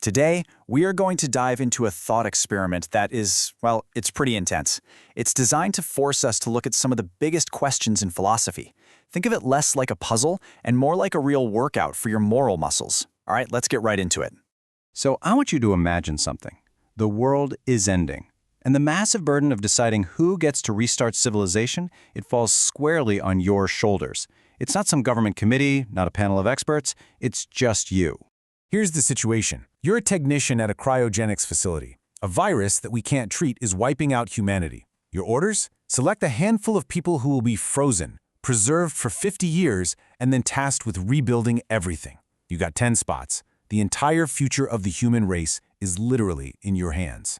Today, we are going to dive into a thought experiment that is, well, it's pretty intense. It's designed to force us to look at some of the biggest questions in philosophy. Think of it less like a puzzle and more like a real workout for your moral muscles. All right, let's get right into it. So I want you to imagine something. The world is ending. And the massive burden of deciding who gets to restart civilization, it falls squarely on your shoulders. It's not some government committee, not a panel of experts. It's just you. Here's the situation. You're a technician at a cryogenics facility. A virus that we can't treat is wiping out humanity. Your orders? Select a handful of people who will be frozen, preserved for 50 years, and then tasked with rebuilding everything. You got 10 spots. The entire future of the human race is literally in your hands.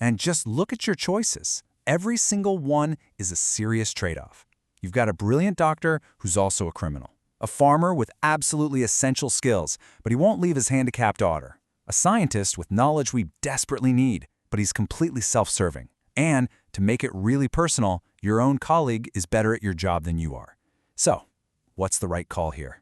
And just look at your choices. Every single one is a serious trade-off. You've got a brilliant doctor who's also a criminal. A farmer with absolutely essential skills, but he won't leave his handicapped daughter. A scientist with knowledge we desperately need, but he's completely self-serving. And, to make it really personal, your own colleague is better at your job than you are. So, what's the right call here?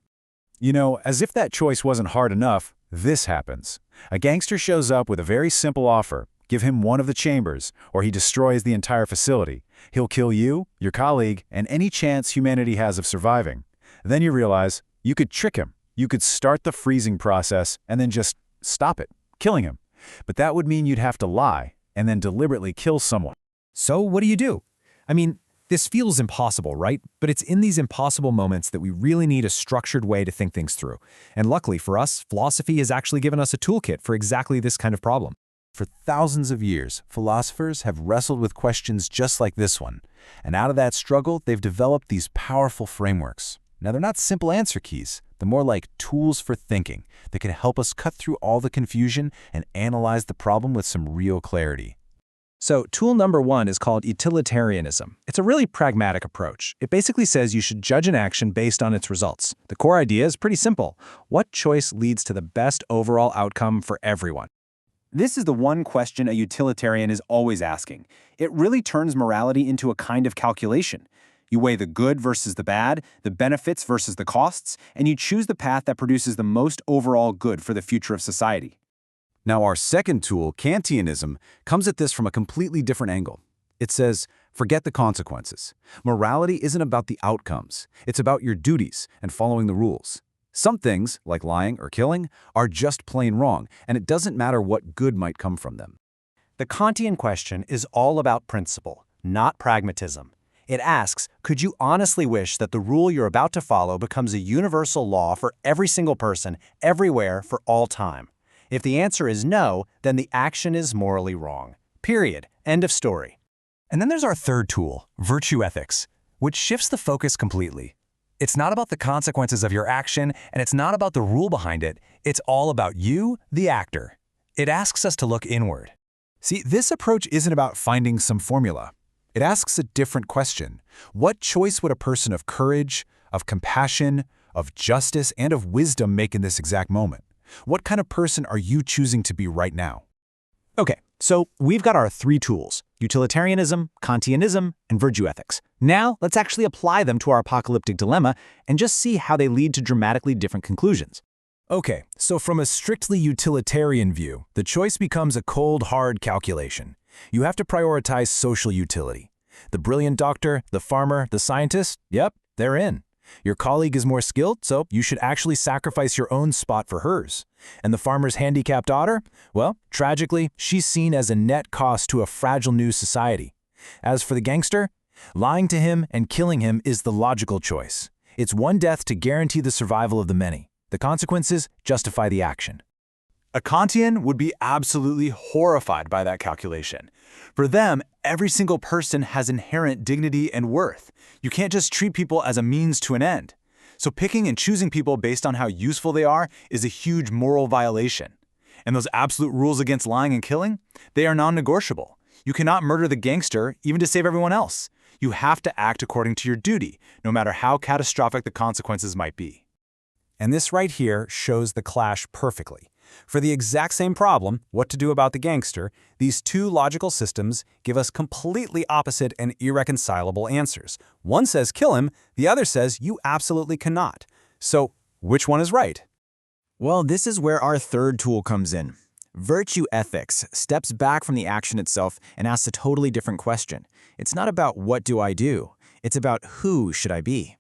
You know, as if that choice wasn't hard enough, this happens. A gangster shows up with a very simple offer. Give him one of the chambers, or he destroys the entire facility. He'll kill you, your colleague, and any chance humanity has of surviving. Then you realize you could trick him. You could start the freezing process and then just stop it, killing him. But that would mean you'd have to lie and then deliberately kill someone. So what do you do? I mean, this feels impossible, right? But it's in these impossible moments that we really need a structured way to think things through. And luckily for us, philosophy has actually given us a toolkit for exactly this kind of problem. For thousands of years, philosophers have wrestled with questions just like this one. And out of that struggle, they've developed these powerful frameworks. Now, they're not simple answer keys. They're more like tools for thinking that can help us cut through all the confusion and analyze the problem with some real clarity. So, tool number 1 is called utilitarianism. It's a really pragmatic approach. It basically says you should judge an action based on its results. The core idea is pretty simple. What choice leads to the best overall outcome for everyone? This is the one question a utilitarian is always asking. It really turns morality into a kind of calculation. You weigh the good versus the bad, the benefits versus the costs, and you choose the path that produces the most overall good for the future of society. Now, our second tool, Kantianism, comes at this from a completely different angle. It says, forget the consequences. Morality isn't about the outcomes. It's about your duties and following the rules. Some things, like lying or killing, are just plain wrong, and it doesn't matter what good might come from them. The Kantian question is all about principle, not pragmatism. It asks, could you honestly wish that the rule you're about to follow becomes a universal law for every single person, everywhere, for all time? If the answer is no, then the action is morally wrong. Period. End of story. And then there's our third tool, virtue ethics, which shifts the focus completely. It's not about the consequences of your action, and it's not about the rule behind it. It's all about you, the actor. It asks us to look inward. See, this approach isn't about finding some formula. It asks a different question. What choice would a person of courage, of compassion, of justice, and of wisdom make in this exact moment? What kind of person are you choosing to be right now? Okay, so we've got our 3 tools: utilitarianism, Kantianism, and virtue ethics. Now, let's actually apply them to our apocalyptic dilemma and just see how they lead to dramatically different conclusions. Okay, so from a strictly utilitarian view, the choice becomes a cold, hard calculation. You have to prioritize social utility. The brilliant doctor, the farmer, the scientist, yep, they're in. Your colleague is more skilled, so you should actually sacrifice your own spot for hers. And the farmer's handicapped daughter? Well, tragically, she's seen as a net cost to a fragile new society. As for the gangster, lying to him and killing him is the logical choice. It's one death to guarantee the survival of the many. The consequences justify the action. A Kantian would be absolutely horrified by that calculation. For them, every single person has inherent dignity and worth. You can't just treat people as a means to an end. So picking and choosing people based on how useful they are is a huge moral violation. And those absolute rules against lying and killing, they are non-negotiable. You cannot murder the gangster even to save everyone else. You have to act according to your duty, no matter how catastrophic the consequences might be. And this right here shows the clash perfectly. For the exact same problem, what to do about the gangster, these 2 logical systems give us completely opposite and irreconcilable answers. One says kill him, the other says you absolutely cannot. So, which one is right? Well, this is where our third tool comes in. Virtue ethics steps back from the action itself and asks a totally different question. It's not about what do I do, it's about who should I be.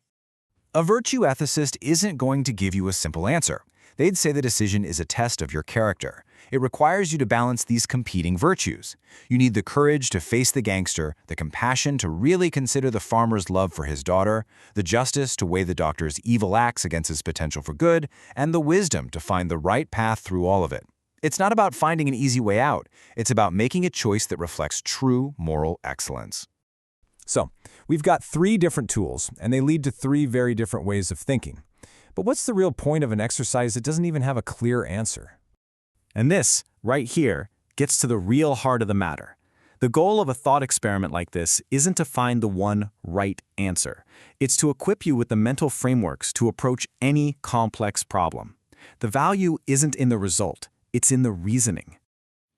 A virtue ethicist isn't going to give you a simple answer. They'd say the decision is a test of your character. It requires you to balance these competing virtues. You need the courage to face the gangster, the compassion to really consider the farmer's love for his daughter, the justice to weigh the doctor's evil acts against his potential for good, and the wisdom to find the right path through all of it. It's not about finding an easy way out. It's about making a choice that reflects true moral excellence. So, we've got 3 different tools, and they lead to 3 very different ways of thinking. But what's the real point of an exercise that doesn't even have a clear answer? And this, right here, gets to the real heart of the matter. The goal of a thought experiment like this isn't to find the one right answer. It's to equip you with the mental frameworks to approach any complex problem. The value isn't in the result, it's in the reasoning.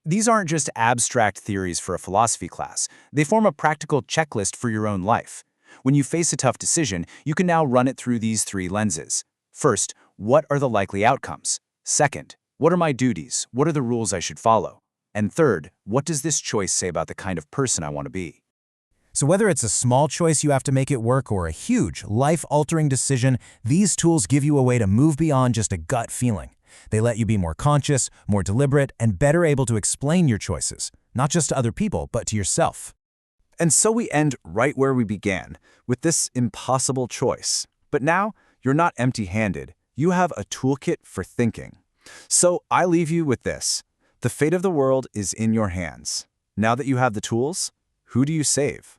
These aren't just abstract theories for a philosophy class. They form a practical checklist for your own life. When you face a tough decision, you can now run it through these 3 lenses. First, what are the likely outcomes? Second, what are my duties? What are the rules I should follow? And third, what does this choice say about the kind of person I want to be? So whether it's a small choice you have to make it work or a huge, life-altering decision, these tools give you a way to move beyond just a gut feeling. They let you be more conscious, more deliberate, and better able to explain your choices, not just to other people, but to yourself. And so we end right where we began, with this impossible choice. But now, you're not empty-handed. You have a toolkit for thinking. So I leave you with this. The fate of the world is in your hands. Now that you have the tools, who do you save?